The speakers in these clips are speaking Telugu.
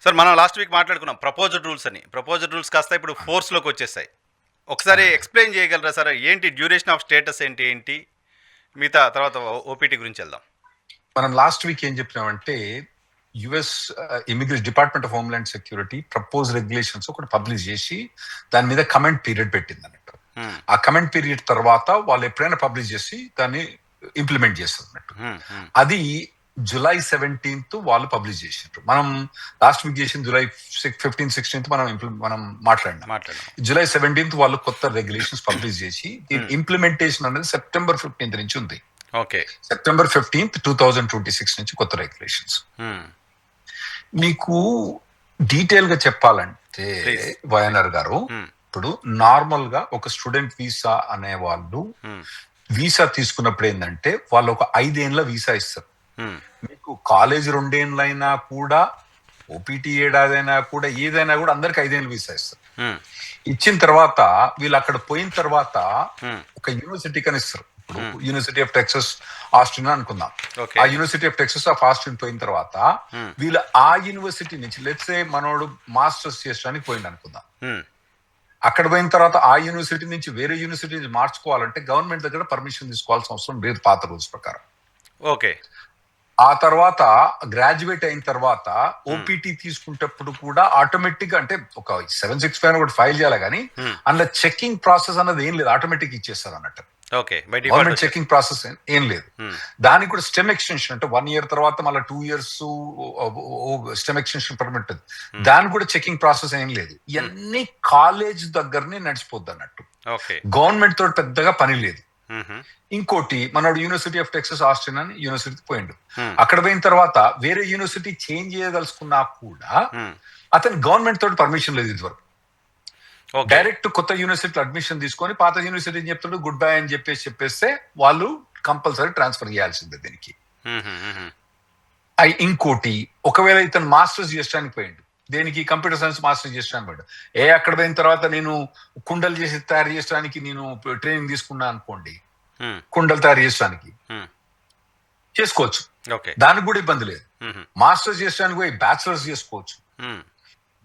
సార్ మనం లాస్ట్ వీక్ మాట్లాడుకున్నాం ప్రపోజ్డ్ రూల్స్ అని. ప్రపోజ్డ్ రూల్స్ కాస్త ఇప్పుడు ఫోర్స్‌లోకి వచ్చేసాయి. ఒకసారి అవునండి. ఎక్స్‌ప్లెయిన్ చేయగలరా సార్? ఏంటి డ్యూరేషన్ ఆఫ్ స్టేటస్ ఏంటి? మిగతా తర్వాత ఓపీటీ గురించి వెళ్దాం. మనం లాస్ట్ వీక్ ఏం చెప్పినామంటే US immigration department of homeland security propose regulations ఒకటి పబ్లిష్ చేసి దాని మీద కమెంట్ పీరియడ్ పెట్టింది అన్నట్టు. హ్మ్. ఆ కమెంట్ పీరియడ్ తర్వాత వాళ్ళు ఎప్పుడైనా పబ్లిష్ చేసి దాన్ని ఇంప్లిమెంట్ చేస్తారు అన్నట్టు. హ్మ్. హ్మ్. అది జూలై 17th వాళ్ళు పబ్లిష్ చేసినారు. మనం లాస్ట్ వీక్ చేసిన జూలై 15, 16 మనం మాట్లాడినాం. మాట్లాడదాం. జూలై 17th వాళ్ళు కొత్త రెగ్యులేషన్స్ పబ్లిష్ చేసి దీని ఇంప్లిమెంటేషన్ అనేది సెప్టెంబర్ 15th నుంచి ఉంది. ఓకే. సెప్టెంబర్ 15th 2026 నుంచి కొత్త రెగ్యులేషన్స్. హ్మ్. మీకు డీటెయిల్ గా చెప్పాలంటే ప్లీజ్. వయనర్ గారు, హ్మ్. ఇప్పుడు నార్మల్ గా ఒక స్టూడెంట్ వీసా అనే వాళ్ళు హ్మ్. వీసా తీసుకున్నప్పుడు ఏంటంటే వాళ్ళు ఒక 5 ఏళ్ల వీసా ఇస్తారు. హ్మ్. మీకు కాలేజ్ 2 ఏళ్ళైనా కూడా, ఓపీటీ ఏడాదైనా కూడా, ఏదైనా కూడా అందరికి 5 ఏళ్ళు వీసా ఇస్తారు. హ్మ్. ఇచ్చిన తర్వాత వీళ్ళు అక్కడ పోయిన తర్వాత హ్మ్. ఒక యూనివర్సిటీ కనిస్తారు. ఇప్పుడు హ్మ్. యూనివర్సిటీ ఆఫ్ టెక్సస్ ఆస్టిన్ అనుకుందాం. ఓకే. ఆ university of Texas of Austin పోయిన తర్వాత హ్మ్. వీళ్ళు ఆ యూనివర్సిటీ నుంచి లెట్స్ సే మనోడు మాస్టర్స్ చేయడానికి పోయింది అనుకుందాం. హ్మ్. అక్కడ పోయిన తర్వాత ఆ యూనివర్సిటీ నుంచి వేరే యూనివర్సిటీ నుంచి మార్చుకోవాలంటే గవర్నమెంట్ దగ్గర పర్మిషన్ తీసుకోవాల్సిన అవసరం లేదు పాత రూల్స్ ప్రకారం. ఓకే. ఆ తర్వాత గ్రాడ్యుయేట్ అయిన తర్వాత హ్మ్. ఓపీటీ తీసుకునేటప్పుడు కూడా ఆటోమేటిక్ గా, అంటే ఒక 765 ఒకటి ఫైల్ చేయాలి కానీ హ్మ్. అందులో చెకింగ్ ప్రాసెస్ అన్నది ఏం లేదు, ఆటోమేటిక్ ఇచ్చేస్తారు అన్నట్టు. ఓకే. బై డిఫాల్ట్ గవర్నమెంట్ వచ్చేస్తుంది. చెకింగ్ ప్రాసెస్ ఏం లేదు. హ్మ్. దానికి కూడా స్టెమ్ ఎక్స్టెన్షన్, అంటే 1 year తర్వాత మళ్ళీ 2 years స్టెమ్ ఎక్స్టెన్షన్ పర్మిట్. హ్మ్. దానికి కూడా చెకింగ్ ప్రాసెస్ ఏం లేదు. హ్మ్. ఇవన్నీ కాలేజ్ దగ్గరనే నడిచిపోద్ది అన్నట్టు. ఓకే. గవర్నమెంట్ తోటి పెద్దగా పని లేదు. హుహు. ఇంకోటి మనోడు యూనివర్సిటీ ఆఫ్ టెక్సస్ ఆస్టిన్ అని యూనివర్సిటీకి పోయిండు. హ్మ్. అక్కడ పోయిన తర్వాత వేరే యూనివర్సిటీ చేంజ్ చేయదలుచుకున్నా కూడా హ్మ్. అతని గవర్నమెంట్ తోటి పర్మిషన్ లేదు ఇదివరకు. ఓకే. డైరెక్ట్ కొత్త యూనివర్సిటీలో అడ్మిషన్ తీసుకొని పాత యూనివర్సిటీ చెప్తాడు గుడ్ బై అని చెప్పేస్తే వాళ్ళు కంపల్సరీ ట్రాన్స్ఫర్ చేయాల్సిందే దీనికి. హుహు. హుహు. ఇంకోటి, ఒకవేళ ఇతను మాస్టర్స్ చేయడానికి పోయిండు, దేనికి కంప్యూటర్ సైన్స్ మాస్టర్స్ చేయడానికి పోయిండు. అక్కడ పోయిన తర్వాత నేను కుండలు తయారు చేయడానికి నేను ట్రైనింగ్ తీసుకున్నా అనుకోండి, హ్మ్. కుండలు తయారు చేయడానికి హ్మ్. చేసుకోవచ్చు. ఓకే. దానికి కూడా ఇబ్బంది లేదు. హుహు. మాస్టర్స్ చేయడానికి పోయి బ్యాచిలర్స్ చేసుకోవచ్చు. హ్మ్.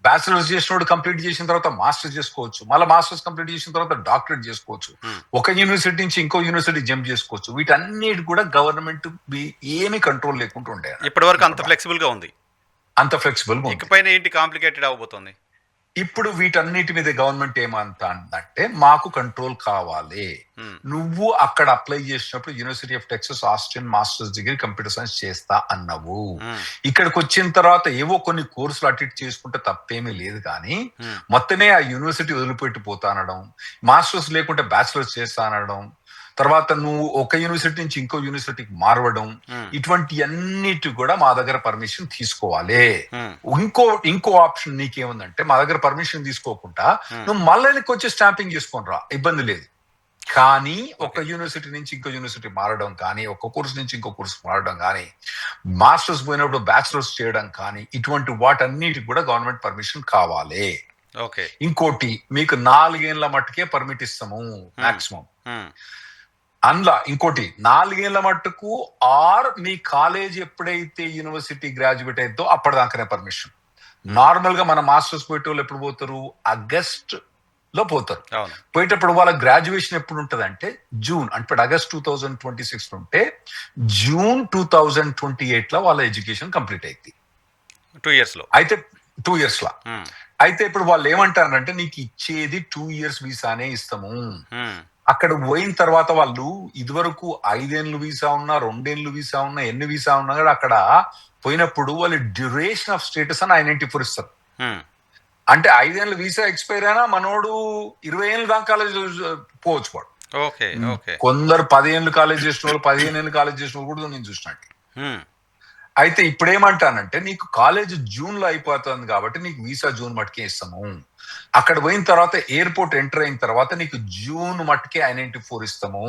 బ్యాచిలర్స్ చేసినోడు కంప్లీట్ చేసిన తర్వాత మాస్టర్స్ చేసుకోవచ్చు. మళ్ళీ మాస్టర్స్ కంప్లీట్ చేసిన తర్వాత డాక్టరేట్ చేసుకోవచ్చు. హ్మ్. ఒక యూనివర్సిటీ నుంచి ఇంకో యూనివర్సిటీ జంప్ చేసుకోవచ్చు. వీటన్నిటి కూడా గవర్నమెంట్ ఏమీ కంట్రోల్ లేకుండా ఉండే ఇప్పటివరకు అంత ఫ్లెక్సిబుల్‌గా ఉంది. అంత ఫ్లెక్సిబుల్ గా ఉంది. ఇకపైన ఏంటి కాంప్లికేటెడ్ అవ్వబోతోంది? ఇప్పుడు వీటన్నిటి మీద గవర్నమెంట్ ఏమంటే మాకు కంట్రోల్ కావాలి. హ్మ్. నువ్వు అక్కడ అప్లై చేసినప్పుడు university of Texas Austin masters degree computer science చేస్తా అన్నావు. హ్మ్. ఇక్కడికి వచ్చిన తర్వాత ఏవో కొన్ని కోర్సులు అటు ఇటు చేసుకుంటే తప్పేమీ లేదు కానీ హ్మ్. మొత్తమే ఆ యూనివర్సిటీ వదిలిపెట్టి పోతా అనడం, మాస్టర్స్ లేకుంటే బ్యాచిలర్స్ చేస్తా అనడం, తర్వాత నువ్వు ఒక యూనివర్సిటీ నుంచి ఇంకో యూనివర్సిటీకి మారవడం, హ్మ్. ఇటువంటి అన్నిటి కూడా మా దగ్గర పర్మిషన్ తీసుకోవాలి. హ్మ్. ఇంకో ఆప్షన్ నీకేముందంటే మా దగ్గర పర్మిషన్ తీసుకోకుండా హ్మ్. నువ్వు మళ్ళీ వచ్చి స్టాంపింగ్ చేసుకొని రా, ఇబ్బంది లేదు. కానీ ఒక ఓకే. యూనివర్సిటీ నుంచి ఇంకో యూనివర్సిటీ మారడం కానీ, ఒక కోర్సు నుంచి ఇంకో కోర్సు మారడం కానీ, మాస్టర్స్ పోయినప్పుడు బ్యాచిలర్స్ చేయడం కానీ, ఇటువంటి వాటన్నిటికి కూడా గవర్నమెంట్ పర్మిషన్ కావాలి. ఓకే. ఇంకోటి, మీకు 4 ఏళ్ల మట్టుకే పర్మిట్ ఇస్తాము హ్మ్. మాక్సిమం. హ్మ్. అందులో ఇంకోటి 4 ఏళ్ల మట్టుకు, ఆర్ మీ కాలేజ్ ఎప్పుడైతే యూనివర్సిటీ గ్రాడ్యుయేట్ అయిద్దో అప్పటిదాకానే పర్మిషన్. హ్మ్. నార్మల్ గా మన మాస్టర్స్ పోయేటోళ్ళు ఎప్పుడు పోతారు? ఆగస్ట్ లో పోతారు. అవును. పోయేటప్పుడు వాళ్ళ గ్రాడ్యుయేషన్ ఎప్పుడు ఉంటదంటే జూన్, అంటే ఆగస్ట్ 2026 ఉంటే జూన్ 2028 లో వాళ్ళ ఎడ్యుకేషన్ కంప్లీట్ అయింది. 2 ఇయర్స్‌లో. అయితే 2 years లా. హ్మ్. అయితే ఇప్పుడు వాళ్ళు ఏమంటారంటే నీకు ఇచ్చేది 2 years వీసానే ఇస్తాము. హ్మ్. అక్కడ పోయిన తర్వాత వాళ్ళు ఇదివరకు 5 ఏళ్ళు వీసా ఉన్నా, 2 ఏళ్ళు వీసా ఉన్నా, ఎన్ని వీసా ఉన్నా కూడా అక్కడ పోయినప్పుడు వాళ్ళు డ్యూరేషన్ ఆఫ్ స్టేటస్ అని ఐడెంటిఫై ఇస్తారు. హ్మ్. అంటే 5 ఏళ్ళు వీసా ఎక్స్పైర్ అయినా మనోడు 20 ఏళ్ళు దాకా కాలేజ్ పోవచ్చు వాడు. ఓకే. ఓకే. కొందరు 10 ఏళ్ళు కాలేజ్ చేసిన వాళ్ళు, 15 ఏళ్ళు కాలేజ్ చేసిన వాళ్ళు కూడా నేను చూసినట్టు. హ్మ్. అయితే ఇప్పుడు ఏమంటానంటే నీకు కాలేజ్ జూన్ లో అయిపోతుంది కాబట్టి నీకు వీసా జూన్ మటుకే ఇస్తాము. అక్కడ పోయిన తర్వాత ఎయిర్పోర్ట్ ఎంటర్ అయిన తర్వాత నీకు జూన్ మటుకే I-94 ఇస్తాము.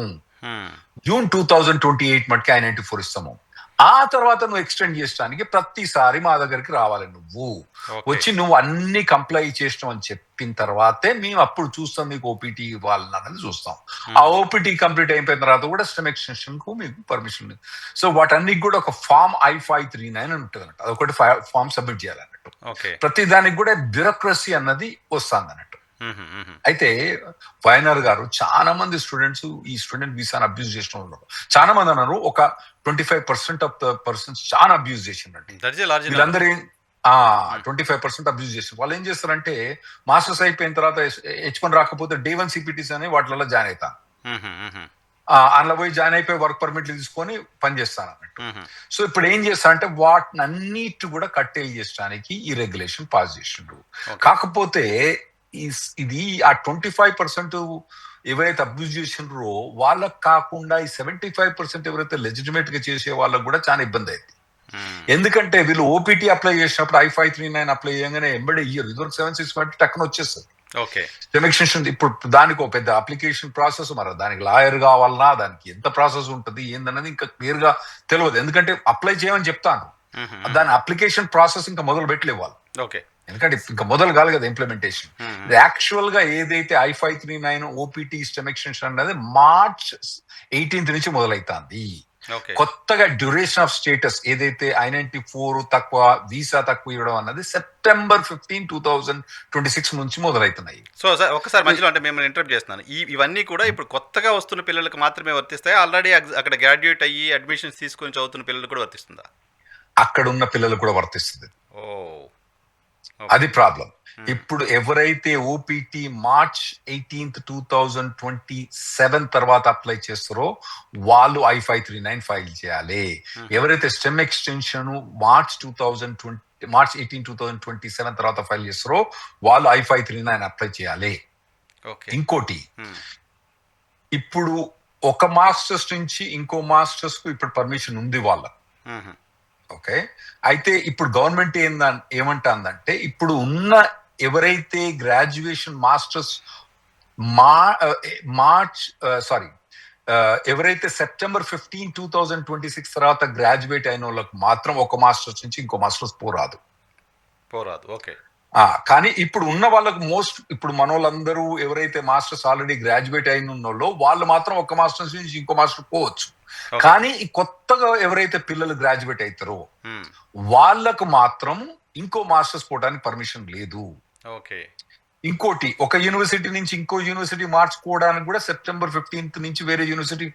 హ్మ్. జూన్ 2028 మటుకే I-94 ఇస్తాము. ఆ తర్వాత నువ్వు ఎక్స్టెండ్ చేయడానికి ప్రతిసారి మా దగ్గరికి రావాలి. నువ్వు ఓకే. వచ్చి నువ్వు అన్ని కంప్లై చేసినావు అని చెప్పిన తర్వాతే మేము అప్పుడు చూస్తాం మీకు ఓపీటీ ఇవ్వాలని అనేది చూస్తాం. ఆ ఓపీటీ కంప్లీట్ అయిపోయిన తర్వాత కూడా స్టెమ్ ఎక్స్టెన్షన్ కు మీకు పర్మిషన్. సో వాటన్నికి కూడా ఒక ఫామ్ I-539 అని ఉంటుంది అన్నట్టు. అదొకటి ఫామ్ సబ్మిట్ చేయాలన్నట్టు. ఓకే. ప్రతి దానికి కూడా బ్యూరోక్రసీ అన్నది వస్తుంది అన్నట్టు. మ్మ్, మ్మ్. అయితే వైఎన్ఆర్ గారు చాలా మంది స్టూడెంట్స్ ఈ స్టూడెంట్ వీసాను అబ్యూజ్ చేసిన వాళ్ళు చాలా మంది అన్నారు. ఒక 25% ఆఫ్ ద పర్సన్స్ చాలా అబ్యూజ్ చేసిందండి. That is a large number. వీళ్ళందరూ 25% అబ్యూజ్ చేసిన వాళ్ళు ఏం చేస్తారంటే మాస్టర్స్ అయిపోయిన తర్వాత H1 రాకపోతే D1 CPTs అని వాటిలలో జాయిన్ అవుతాను. మ్మ్, మ్మ్. అందులో పోయి జాయిన్ అయిపోయి వర్క్ పర్మిట్లు తీసుకొని పని చేస్తాను అన్నట్టు. మ్మ్. సో ఇప్పుడు ఏం చేస్తారంటే వాటిని అన్నిటి కూడా కట్టేలు చేయడానికి ఈ రెగ్యులేషన్ పాస్ చేసిండ్రు. Okay. కాకపోతే ఇది ఆ 25% ఎవరైతే అబ్యూజ్ చేసిండ్రో వాళ్ళకు కాకుండా ఈ 75% ఎవరైతే లెజిటిమేట్ గా చేసే వాళ్ళకు కూడా చాలా ఇబ్బంది అయింది. మ్మ్. ఎందుకంటే వీళ్ళు ఓపీటీ అప్లై చేసినప్పుడు I-539 అప్లై చేయగానే ఎంబడే ఇయ్యరు. ఇదివరకు 761 టక్కున వచ్చేస్తుంది. ఓకే. స్టెమ్ ఎక్స్టెన్షన్ ఇప్పుడు దానికి ఒక పెద్ద అప్లికేషన్ ప్రాసెస్, మరి దానికి లాయర్ కావాలన్నా దానికి ఎంత ప్రాసెస్ ఉంటుంది ఏందన్నది ఇంకా క్లియర్ గా తెలియదు. ఎందుకంటే అప్లై చేయమని చెప్తాను, మ్మ్. దాని అప్లికేషన్ ప్రాసెస్ ఇంకా మొదలు పెట్టలేవు వాళ్ళు. ఓకే. ఎందుకంటే ఇంకా మొదలు కాదు కదా ఇంప్లిమెంటేషన్. మ్మ్. యాక్చువల్ గా ఏదైతే I-539 ఓపీటీ స్టెమ్ ఎక్స్టెన్షన్ అనేది March 18 నుంచి మొదలవుతుంది. ఓకే. కొత్తగా డ్యూరేషన్ ఆఫ్ స్టేటస్ ఏదైతే I-94 తక్కువ వీసా తక్కువ ఇవ్వడం అన్నది September 15, 2026 నుంచి మొదలవుతున్నాయి. సో సార్ ఒక్కసారి మధ్యలో అంటే మేము ఇంటరప్ట్ చేస్తున్నాను. ఇవన్నీ కూడా ఇప్పుడు కొత్తగా వస్తున్న పిల్లలకు మాత్రమే వర్తిస్తాయి? ఆల్రెడీ అక్కడ గ్రాడ్యుయేట్ అయ్యి అడ్మిషన్స్ తీసుకొని చదువుతున్న పిల్లలకు కూడా వర్తిస్తుందా? అక్కడ ఉన్న పిల్లలు కూడా వర్తిస్తుంది. ఓ, అది ప్రాబ్లం. ఇప్పుడు ఎవరైతే ఓపీటీ March 18, 2027 తర్వాత అప్లై చేస్తారో వాళ్ళు I-539 ఫైల్ చేయాలి. ఎవరైతే స్టెమ్ ఎక్స్టెన్షన్ March 18, 2027 తర్వాత ఫైల్ చేస్తారో వాళ్ళు I-539 అప్లై చేయాలి. ఓకే. ఇంకోటి, మ్మ్. ఇప్పుడు ఒక మాస్టర్స్ నుంచి ఇంకో మాస్టర్స్ కు ఇప్పుడు పర్మిషన్ ఉంది వాళ్ళకు. మ్మ్. ఓకే. అయితే ఇప్పుడు గవర్నమెంట్ ఏమంటుందంటే ఇప్పుడు ఉన్న ఎవరైతే గ్రాడ్యుయేషన్ మాస్టర్స్ ఎవరైతే September 15, 2026 తర్వాత గ్రాడ్యుయేట్ అయిన వాళ్ళకి మాత్రం ఒక మాస్టర్స్ నుంచి ఇంకో మాస్టర్స్ పోరాదు. ఓకే. కానీ ఇప్పుడు ఉన్న వాళ్ళకు ఇప్పుడు మన వాళ్ళందరూ ఎవరైతే మాస్టర్స్ ఆల్రెడీ గ్రాడ్యుయేట్ అయిన ఉన్నోళ్ళో వాళ్ళు మాత్రం ఒక మాస్టర్స్ నుంచి ఇంకో మాస్టర్ పోవచ్చు. Okay. కానీ ఈ కొత్తగా ఎవరైతే పిల్లలు గ్రాడ్యుయేట్ అవుతారో మ్మ్. వాళ్ళకు మాత్రం ఇంకో మాస్టర్స్ పోవడానికి పర్మిషన్ లేదు. ఓకే. ఇంకోటి, ఒక యూనివర్సిటీ నుంచి ఇంకో యూనివర్సిటీ మార్చుకోవడానికి కూడా September 15 నుంచి వేరే యూనివర్సిటీ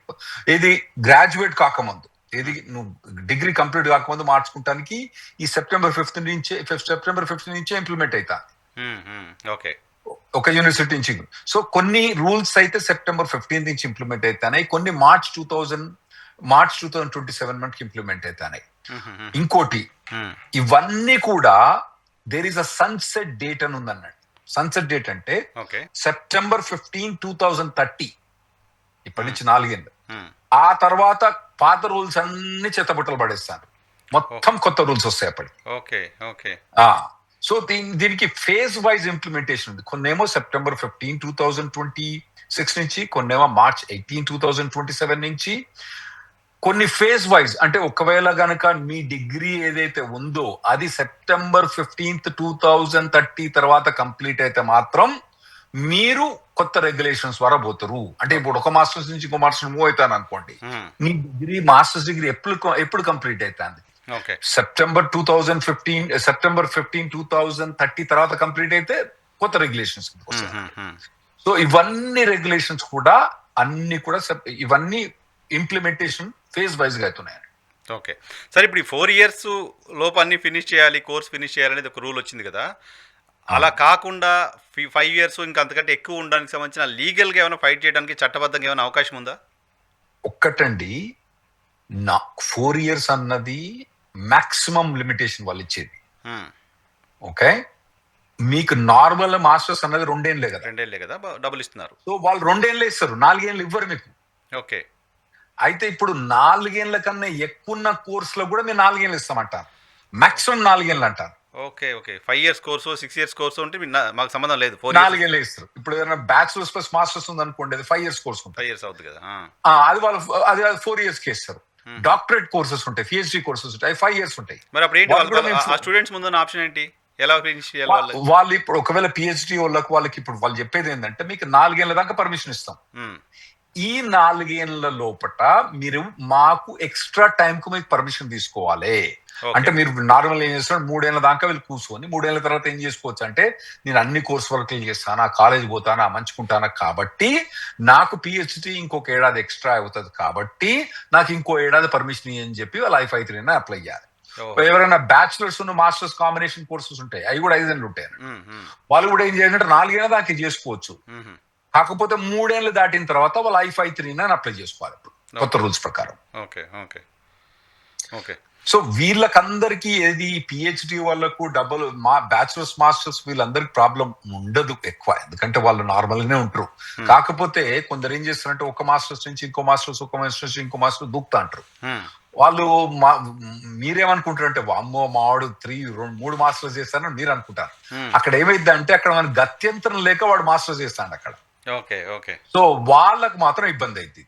ఏది గ్రాడ్యుయేట్ కాకముందు, ఏది నువ్వు డిగ్రీ కంప్లీట్ కాకముందు మార్చుకోవడానికి ఈ September 15 నుంచే ఇంప్లిమెంట్ అవుతాయి మ్మ్, మ్మ్. ఓకే. ఒక యూనివర్సిటీ నుంచి. సో కొన్ని రూల్స్ అయితే September 15 నుంచి ఇంప్లిమెంట్ అవుతాయి, కొన్ని March 2027 మనకి ఇంప్లిమెంట్ అవుతాయి. మ్మ్, మ్మ్. ఇంకోటి, మ్మ్. ఇవన్నీ కూడా there is a sunset date అని ఉంది అన్నట్టు. సన్సెట్ డేట్ అంటే ఓకే. September 15, 2030, ఇప్పటి నుంచి 4 ఏళ్ళు. మ్మ్. ఆ తర్వాత పాత రూల్స్ అన్ని చెత్తబుట్టలు పడేస్తారు, మొత్తం కొత్త రూల్స్ వస్తాయి అప్పటికి. ఓకే. ఓకే. సో దీనికి ఫేజ్ వైజ్ ఇంప్లిమెంటేషన్ ఉంది. కొన్నేమో September 15, 2026 నుంచి, కొన్నేమో March 18, 2027 నుంచి, కొన్ని ఫేజ్ వైజ్. అంటే ఒకవేళ గనక మీ డిగ్రీ ఏదైతే ఉందో అది September 15, 2030 తర్వాత కంప్లీట్ అయితే మాత్రం మీరు కొత్త రెగ్యులేషన్స్ ద్వారా పోతారు. అంటే ఇప్పుడు ఒక మాస్టర్స్ నుంచి ఇంకో మాస్టర్ మూవ్ అవుతాను అనుకోండి, మ్మ్. మీ డిగ్రీ మాస్టర్స్ డిగ్రీ ఎప్పుడు కంప్లీట్ అవుతుంది? ఓకే. September 15, 2030 తర్వాత కంప్లీట్ అయితే కొత్త రెగ్యులేషన్స్ వస్తాయి. మ్మ్, మ్మ్. సో ఇవన్నీ రెగ్యులేషన్స్ కూడా ఇవన్నీ ఇంప్లిమెంటేషన్ ఫేజ్ వైజ్ గా అవుతున్నాయి. ఓకే. సరే, ఇప్పుడు ఈ 4 years లోపు అన్ని ఫినిష్ చేయాలి, కోర్స్ ఫినిష్ చేయాలనేది ఒక రూల్ వచ్చింది కదా. అలా కాకుండా 5 years ఇంకా అంతకంటే ఎక్కువ ఉండడానికి సంబంధించిన లీగల్గా ఏమైనా ఫైట్ చేయడానికి చట్టబద్ధంగా ఏమైనా అవకాశం ఉందా? ఒక్కటండి, 4 years అన్నది మాక్సిమం లిమిటేషన్ వాళ్ళు ఇచ్చేది. మ్మ్. ఓకే. మీకు నార్మల్ మాస్టర్స్ అన్నది 2 ఏళ్ళే కదా. 2 ఏళ్ళే కదా, డబ్బులు ఇస్తున్నారు. సో వాళ్ళు 2 ఏళ్ళే ఇస్తారు, 4 ఏళ్ళు ఇవ్వరు మీకు. ఓకే. అయితే ఇప్పుడు 4 ఏళ్ల కన్నా ఎక్కువ ఉన్న కోర్సులో కూడా మేము 4 ఏళ్ళు ఇస్తామంటారు, మాక్సిమం 4 ఏళ్ళు అంటారు. Okay. Okay. 5 years course, 6 years course ఉంటే మాకు సంబంధం లేదు. 4 4 years, ఏళ్ళే ఇస్తారు. ఇప్పుడు ఏదైనా బ్యాచులర్స్ ప్లస్ మాస్టర్స్ ఉంది అనుకోండి, అది 5 years కోర్స్ ఉంటుంది. 5 years అవుతుంది కదా. అది వాళ్ళు అది 4 years కి ఇస్తారు. డాక్టరేట్ కోర్సెస్ ఉంటాయి, పిహెచ్డి కోర్సెస్ ఉంటాయి, 5 years ఉంటాయి. మరి అప్పుడు ఏంటి వాళ్ళు కూడా ఆ మేము స్టూడెంట్స్ ముందున్న ఆప్షన్ ఏంటి? ఎలా ఫినిష్ చేయాలి వాళ్ళు? వాళ్ళు ఇప్పుడు ఒకవేళ పిహెచ్డి వాళ్ళకి ఇప్పుడు వాళ్ళు చెప్పేది ఏంటంటే మీకు 4 ఏళ్ల దాకా పర్మిషన్ ఇస్తాం. ఉమ్, ఈ 4 ఏళ్ల లోపట మీరు మాకు ఎక్స్ట్రా టైం కు మీకు పర్మిషన్ తీసుకోవాలి. Okay. అంటే మీరు నార్మల్ ఏం చేస్తున్నారు, 3 ఏళ్ల దాకా వెళ్ళి కూర్చొని 3 ఏళ్ల తర్వాత ఏం చేసుకోవచ్చు అంటే నేను అన్ని కోర్స్ వర్క్లు చేస్తానా, కాలేజ్ పోతానా, మంచుకుంటానా, కాబట్టి నాకు పిహెచ్డి ఇంకొక ఏడాది ఎక్స్ట్రా అవుతుంది, కాబట్టి నాకు ఇంకో ఏడాది పర్మిషన్ అని చెప్పి వాళ్ళు I-53 అప్లై చేయాలి. ఓ, ఎవరైనా బ్యాచులర్స్ మాస్టర్స్ కాంబినేషన్ కోర్సెస్ ఉంటాయి, అవి కూడా 5 ఏళ్ళు ఉంటాయి. ఉమ్, ఉమ్, వాళ్ళు కూడా ఏం చేయాలంటే 4 ఏళ్ళ దాకా చేసుకోవచ్చు. ఉమ్, కాకపోతే 3 ఏళ్ళు దాటిన తర్వాత వాళ్ళు I-53 అని అప్లై చేసుకోవాలి ఇప్పుడు కొత్త రూల్స్ ప్రకారం. Okay okay okay. సో వీళ్ళకందరికీ ఏది పిహెచ్డి వాళ్ళకు డబ్బులు, మా బ్యాచులర్స్ మాస్టర్స్ వీళ్ళందరికి ప్రాబ్లం ఉండదు ఎక్కువ, ఎందుకంటే వాళ్ళు నార్మల్ గానే ఉంటారు. కాకపోతే కొందరు ఏం చేస్తారంటే ఒక మాస్టర్స్ నుంచి ఇంకో మాస్టర్స్, ఒక మాస్టర్స్ నుంచి ఇంకో మాస్టర్ దూకుతా అంటారు. ఉమ్, వాళ్ళు మీరేమనుకుంటారంటే అమ్మో మావాడు 3 మాస్టర్స్ చేస్తారని మీరు అనుకుంటారు. అక్కడ ఏమైంది అంటే అక్కడ మనకి గత్యంతరం లేక వాడు మాస్టర్స్ చేస్తాడు అక్కడ. Okay okay. సో వాళ్ళకు మాత్రం ఇబ్బంది అయింది.